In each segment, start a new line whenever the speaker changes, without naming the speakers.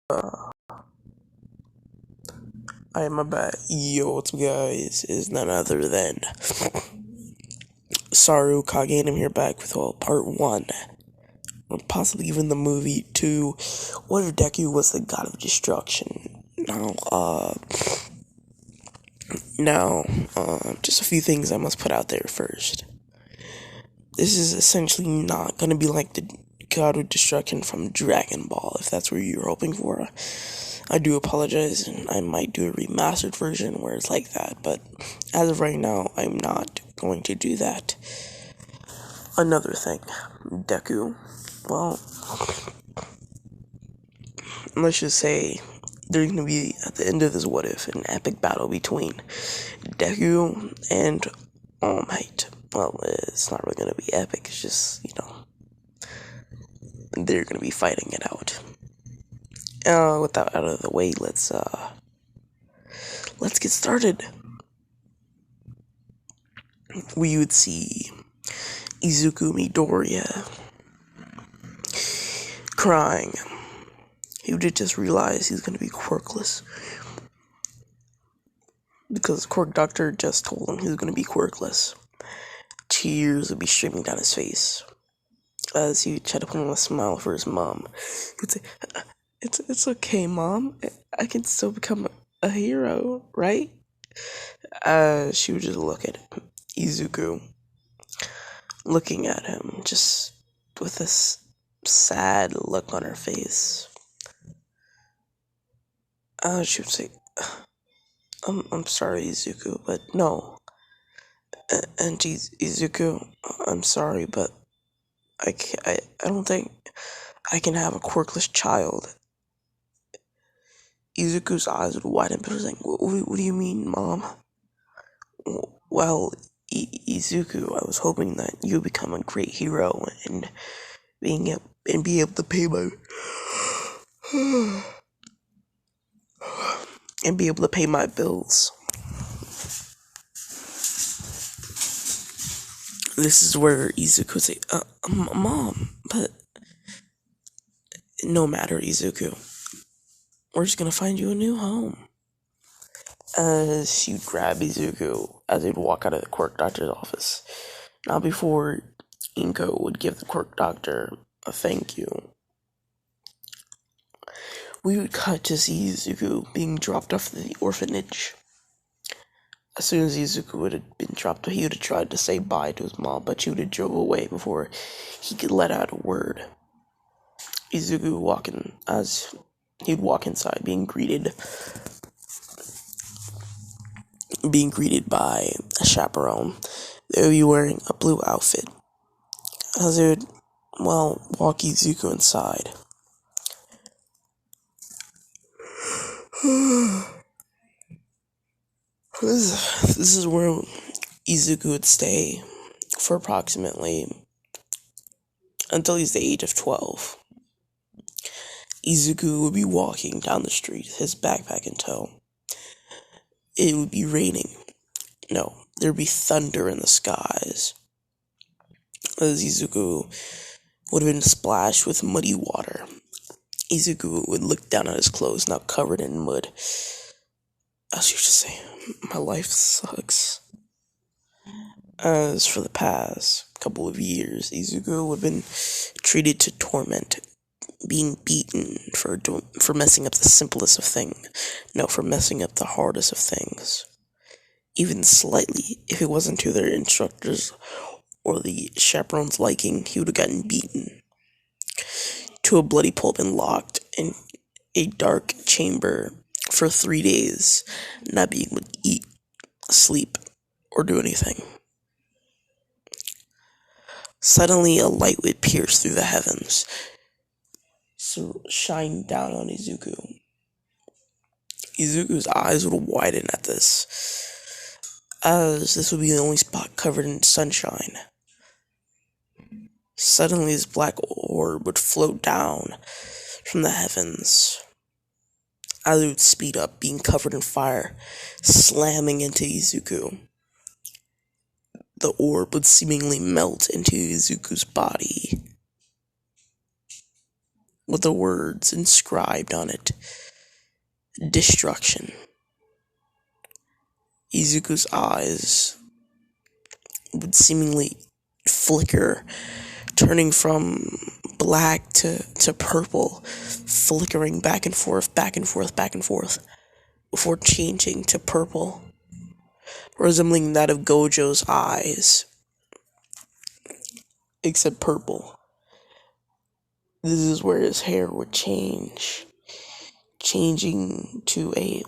My bad. Yo, what's up, guys? Is none other than Saru Kage, and I'm here back with part 1, or possibly even the movie 2. What if Deku was the god of destruction? Just a few things I must put out there first. This is essentially not gonna be like the god of destruction from Dragon Ball, if that's what you're hoping for. I do apologize, and I might do a remastered version where it's like that, but as of right now, I'm not going to do that. Another thing, Deku, well, let's just say there's going to be, at the end of this what if, an epic battle between Deku and All Might. Well, it's not really going to be epic, it's just, they're going to be fighting it out. With that out of the way, let's get started. We would see Izuku Midoriya crying. He would just realize he's going to be quirkless, because the quirk doctor just told him he was going to be quirkless. Tears would be streaming down his face as he tried to put on a smile for his mom. He would say, It's okay, Mom. I can still become a hero, right? She would just look at Izuku, looking at him, just with this sad look on her face. She would say, I'm sorry, Izuku, but no. And Izuku, I'm sorry, but I don't think I can have a quirkless child. Izuku's eyes would widen, but he was like, what do you mean, Mom? Well, Izuku, I was hoping that you become a great hero and be able to pay my and be able to pay my bills. This is where Izuku would say, Mom, but no matter, Izuku. We're just gonna find you a new home. She'd grab Izuku as they'd walk out of the quirk doctor's office. Now, before Inko would give the quirk doctor a thank you, we would cut to see Izuku being dropped off the orphanage. As soon as Izuku would have been dropped, he would have tried to say bye to his mom, but she would have drove away before he could let out a word. Izuku he'd walk inside, being greeted by a chaperone. They would be wearing a blue outfit. As they would, walk Izuku inside. This is where Izuku would stay for approximately until he's the age of 12. Izuku would be walking down the street, his backpack in tow. It would be raining. No, there'd be thunder in the skies, as Izuku would have been splashed with muddy water. Izuku would look down at his clothes, now covered in mud. As you just say, my life sucks. As for the past couple of years, Izuku would have been treated to torment, being beaten for messing up the simplest of things. No, for messing up the hardest of things. Even slightly, if it wasn't to their instructors or the chaperone's liking, he would have gotten beaten to a bloody pulp and locked in a dark chamber for 3 days, not being able to eat, sleep, or do anything. Suddenly, a light would pierce through the heavens, so shine down on Izuku. Izuku's eyes would widen at this, as this would be the only spot covered in sunshine. Suddenly, this black orb would float down from the heavens, as it would speed up, being covered in fire, slamming into Izuku. The orb would seemingly melt into Izuku's body. with the words inscribed on it: destruction. Izuku's eyes would seemingly flicker, turning from black to purple, flickering back and forth, back and forth, back and forth, before changing to purple, resembling that of Gojo's eyes, except purple. This is where his hair would change, changing to a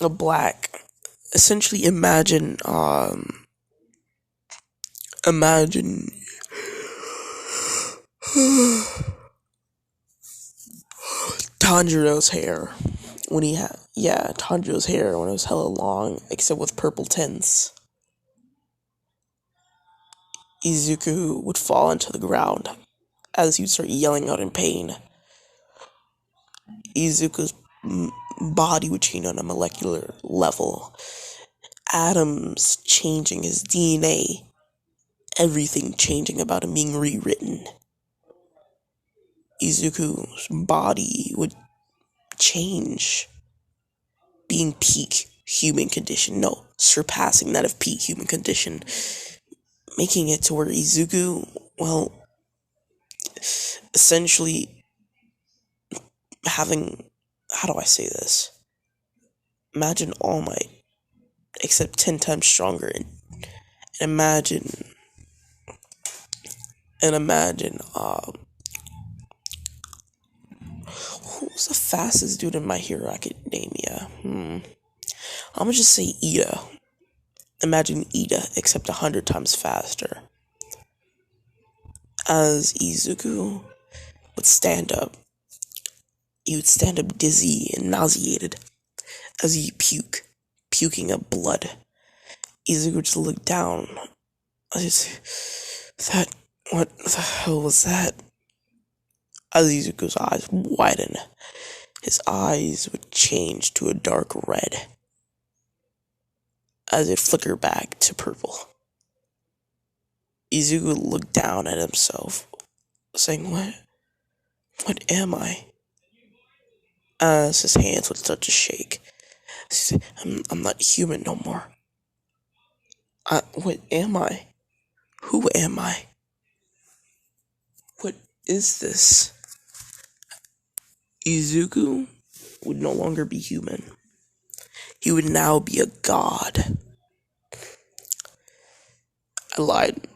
black. Essentially, imagine Tanjiro's hair when he had, Tanjiro's hair when it was hella long, except with purple tints. Izuku would fall into the ground as he would start yelling out in pain. Izuku's body would change on a molecular level. Atoms changing, his DNA, everything changing about him being rewritten. Izuku's body would change, being peak human condition. No, surpassing that of peak human condition. Making it to where Izuku, essentially having, how do I say this? Imagine All Might, except 10 times stronger. And imagine, who's the fastest dude in My Hero Academia? I'm gonna just say Ida. Imagine Ida, except 100 times faster. As Izuku would stand up, he would stand up dizzy and nauseated as he puking up blood. Izuku would just look down. What the hell was that? As Izuku's eyes widened, his eyes would change to a dark red as it flickered back to purple. Izuku would look down at himself, saying, What am I? As his hands would start to shake. I'm not human no more. What am I? Who am I? What is this? Izuku would no longer be human. He would now be a god. I lied.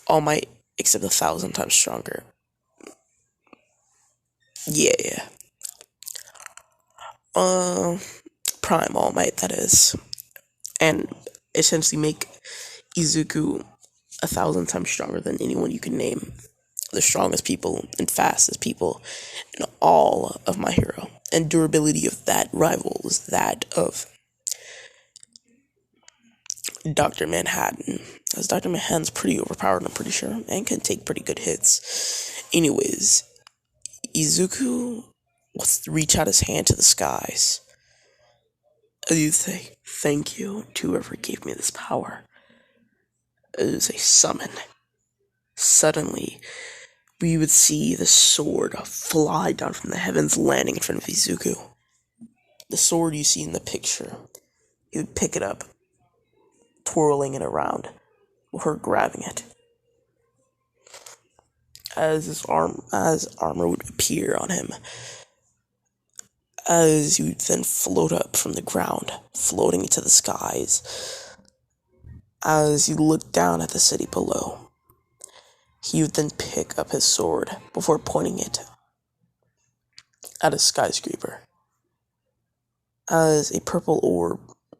All Might, except 1,000 times stronger. Yeah. Prime All Might, that is. And essentially make Izuku 1,000 times stronger than anyone you can name. The strongest people and fastest people in all of My Hero. And durability of that rival is that of Dr. Manhattan. As Dr. Manhattan's pretty overpowered, I'm pretty sure, and can take pretty good hits. Anyways, Izuku would reach out his hand to the skies. As you say, thank you to whoever gave me this power. It is a summon. Suddenly, we would see the sword fly down from the heavens, landing in front of Izuku. The sword you see in the picture. He would pick it up, twirling it around, before grabbing it. As armor would appear on him, as he would then float up from the ground, floating into the skies. As he looked down at the city below, he would then pick up his sword before pointing it at a skyscraper. As a purple orb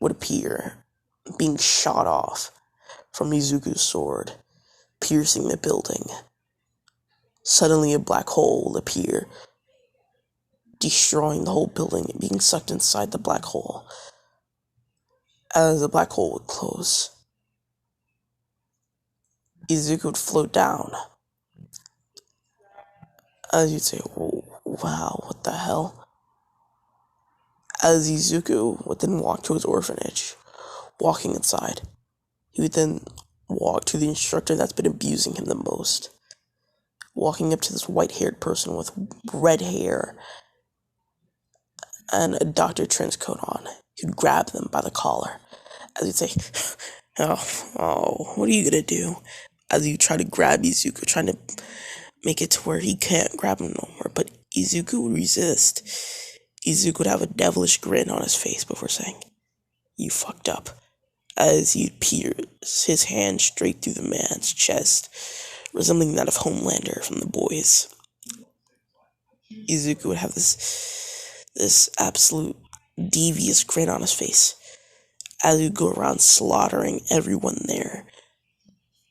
would appear, being shot off from Izuku's sword, piercing the building. Suddenly a black hole would appear, destroying the whole building and being sucked inside the black hole. As the black hole would close, Izuku would float down. As you'd say, wow, what the hell? As Izuku would then walk to his orphanage, walking inside, he would then walk to the instructor that's been abusing him the most. Walking up to this white-haired person with red hair and a doctor trench coat on. He'd grab them by the collar as he'd say, what are you gonna do? As you try to grab Izuku, trying to make it to where he can't grab him no more. But Izuku would resist. Izuku would have a devilish grin on his face before saying, "You fucked up," as he'd pierce his hand straight through the man's chest, resembling that of Homelander from The Boys. Izuku would have this absolute devious grin on his face as he'd go around slaughtering everyone there,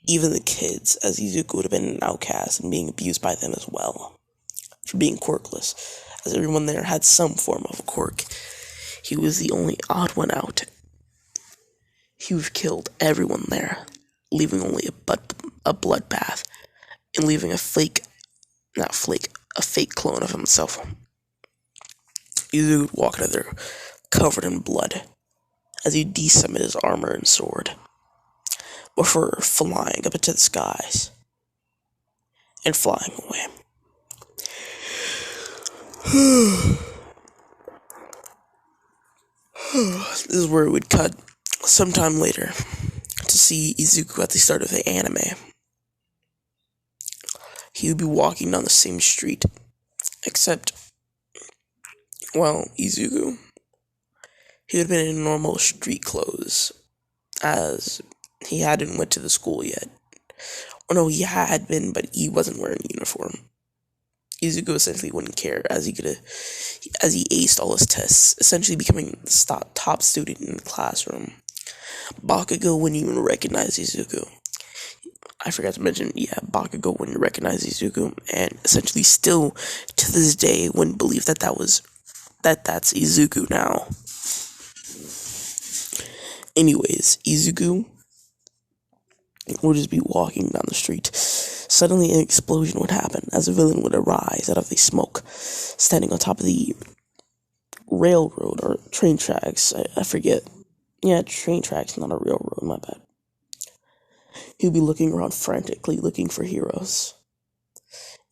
even the kids, as Izuku would have been an outcast and being abused by them as well for being quirkless, as everyone there had some form of a quirk. He was the only odd one out. He would have killed everyone there, leaving only a bloodbath, and leaving a fake clone of himself. Izuku would walk out of there covered in blood as he decimmated his armor and sword before flying up into the skies and flying away. This is where it would cut sometime later to see Izuku at the start of the anime. He would be walking down the same street, except, Izuku, he would have been in normal street clothes, as he hadn't went to the school yet. Or no, he had been, but he wasn't wearing a uniform. Izuku essentially wouldn't care, as he aced all his tests, essentially becoming the top student in the classroom. Bakugo wouldn't even recognize Izuku. I forgot to mention, Bakugo wouldn't recognize Izuku, and essentially still, to this day, wouldn't believe that's Izuku now. Anyways, Izuku would just be walking down the street. Suddenly an explosion would happen as a villain would arise out of the smoke, standing on top of the railroad or train tracks. I forget. Yeah, train tracks, not a railroad, my bad. He would be looking around frantically, looking for heroes.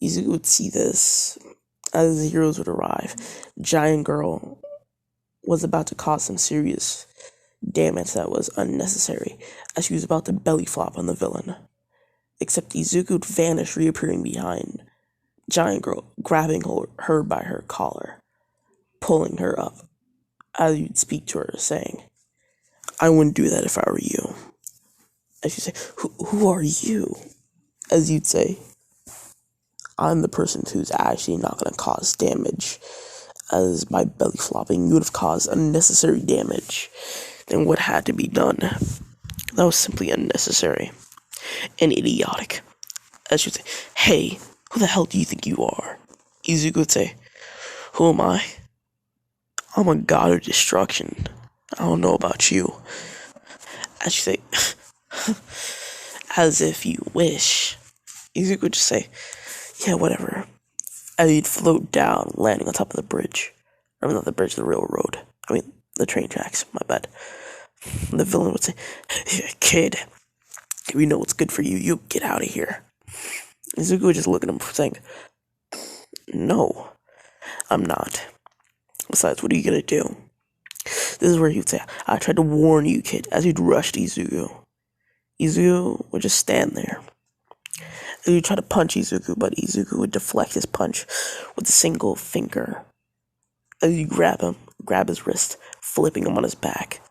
Izuku would see this as the heroes would arrive. Giant Girl was about to cause some serious damage that was unnecessary, as she was about to belly flop on the villain. Except Izuku would vanish, reappearing behind Giant Girl, grabbing her by her collar, pulling her up, as you'd speak to her, saying, "I wouldn't do that if I were you." As you say, who are you? As you'd say, "I'm the person who's actually not going to cause damage, as by belly flopping you would have caused unnecessary damage than what had to be done. That was simply unnecessary and idiotic." As you'd say, "Hey, who the hell do you think you are?" Izuku would say, "Who am I? I'm a god of destruction. I don't know about you." As you say, "As if you wish." Izuku would just say, "Yeah, whatever." And he'd float down, landing on top of the bridge. I mean, not the bridge, the railroad. I mean, the train tracks, my bad. And the villain would say, "Kid, if you know what's good for you, you get out of here." Izuku would just look at him saying, "No, I'm not. Besides, what are you gonna do?" This is where he would say, "I tried to warn you, kid," as he'd rush to Izuku. Izuku would just stand there. He would try to punch Izuku, but Izuku would deflect his punch with a single finger. As you grab his wrist, flipping him on his back.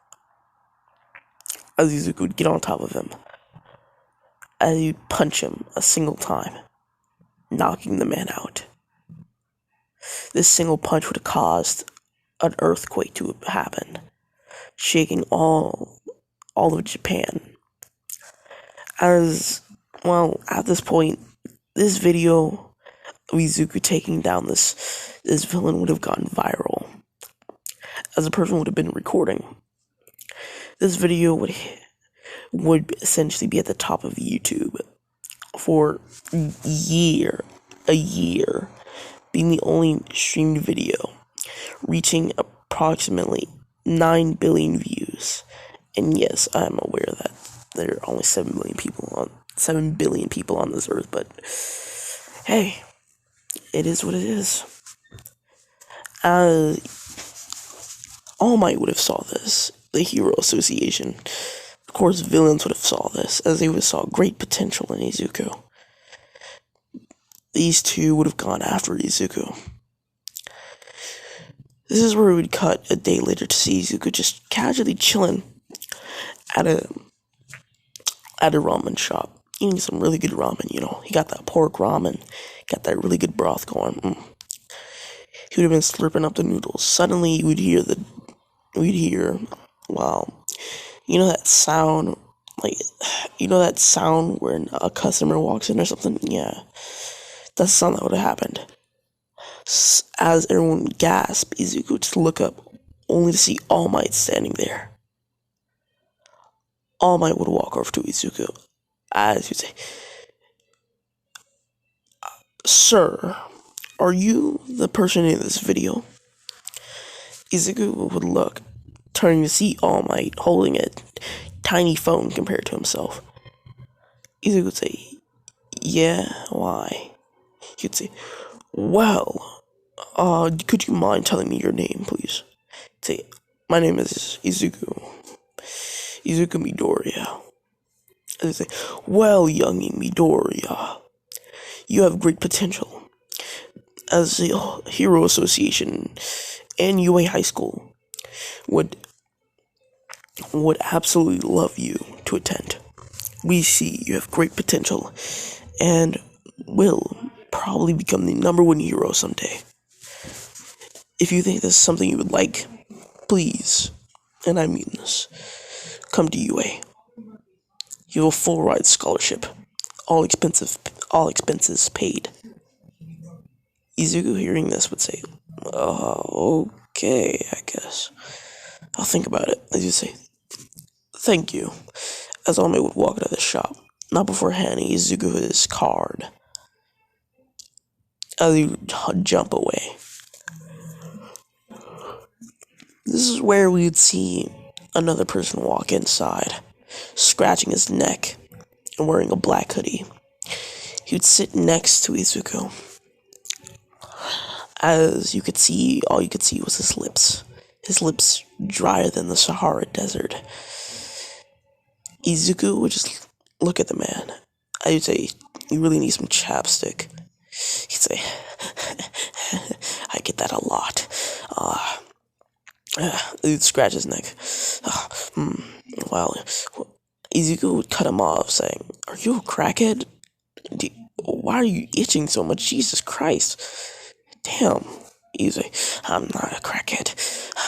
As Izuku would get on top of him. As you'd punch him a single time, knocking the man out. This single punch would have caused an earthquake to happen, shaking all of Japan. At this point, this video of Izuku taking down this villain would have gone viral, as a person would have been recording. This video would essentially be at the top of YouTube for a year, being the only streamed video, reaching approximately 9 billion views. And yes, I am aware of that. there are only 7 billion people on this earth, but hey, it is what it is. Uh, All Might would have saw this. The Hero Association. Of course, villains would have saw this, as they would have saw great potential in Izuku. These two would have gone after Izuku. This is where we would cut a day later to see Izuku just casually chilling at a ramen shop, eating some really good ramen. He got that pork ramen, got that really good broth going. He would have been slurping up the noodles. Suddenly, we'd hear, wow, that sound, that sound when a customer walks in or something? Yeah, that's the sound that would have happened. As everyone gasped, Izuku would just look up, only to see All Might standing there. All Might would walk over to Izuku, as he'd say, "Sir, are you the person in this video?" Izuku would look, turning to see All Might holding a tiny phone compared to himself. Izuku would say, "Yeah, why?" He'd say, "Well, could you mind telling me your name, please?" He'd say, "My name is Izuku Midoriya." And they say, "Well, young Midoriya, you have great potential. As the Hero Association and UA High School would absolutely love you to attend. We see you have great potential and will probably become the #1 hero someday. If you think this is something you would like, please, and I mean this, come to UA. You have a full ride scholarship, all expenses paid." Izuku, hearing this, would say, "Okay, I guess. I'll think about it." As you say, "Thank you," as Ame would walk out of the shop, not before handing Izuku his card, as he would jump away. This is where we would see another person walk inside, scratching his neck and wearing a black hoodie. He would sit next to Izuku. As you could see, all you could see was his lips. His lips drier than the Sahara Desert. Izuku would just look at the man. I would say, "You really need some chapstick." He'd say, "I get that a lot." He'd scratch his neck. Well, Izuku would cut him off, saying, "Are you a crackhead? Why are you itching so much? Jesus Christ. Damn." He'd say, "I'm not a crackhead.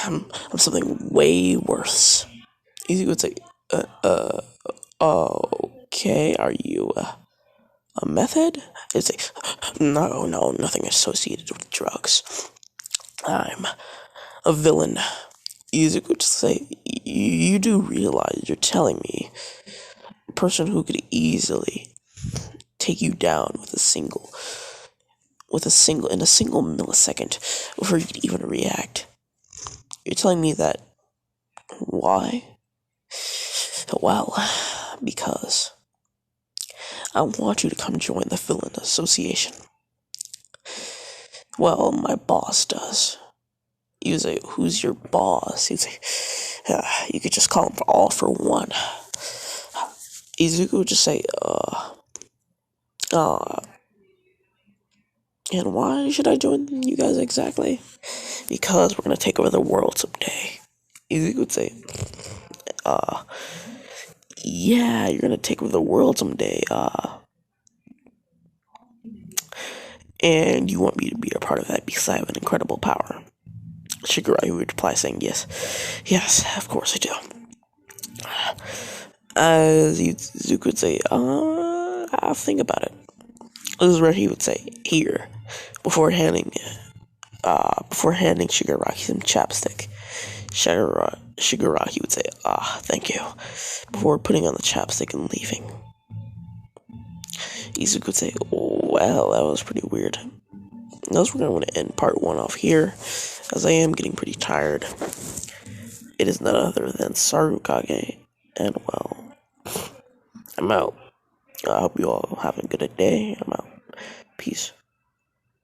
I'm something way worse." Izuku would say, "Okay, are you a meth head?" I'd say, No, nothing associated with drugs. I'm a villain." Izuku would say, You do realize you're telling me a person who could easily take you down in a single millisecond before you could even react. You're telling me that. Why? Well, because I want you to come join the Villain Association." "Well, my boss does." You say, "Who's your boss?" He'd say, "You could just call him All for One." Izuku would just say, "And why should I join you guys exactly?" "Because we're gonna take over the world someday." Izuku would say, "Yeah, you're gonna take over the world someday, and you want me to be a part of that because I have an incredible power." Shigaraki would reply saying, Yes, of course I do." As Izuku would say, "I'll think about it." This is where he would say, "Here," before handing Shigaraki some chapstick. Shigaraki would say, "Thank you," before putting on the chapstick and leaving. Izuku would say, "Well, that was pretty weird." Thus, we're going to end part 1 off here, as I am getting pretty tired. It is none other than Sarukage, and well, I'm out. I hope you all have a good day. I'm out. Peace.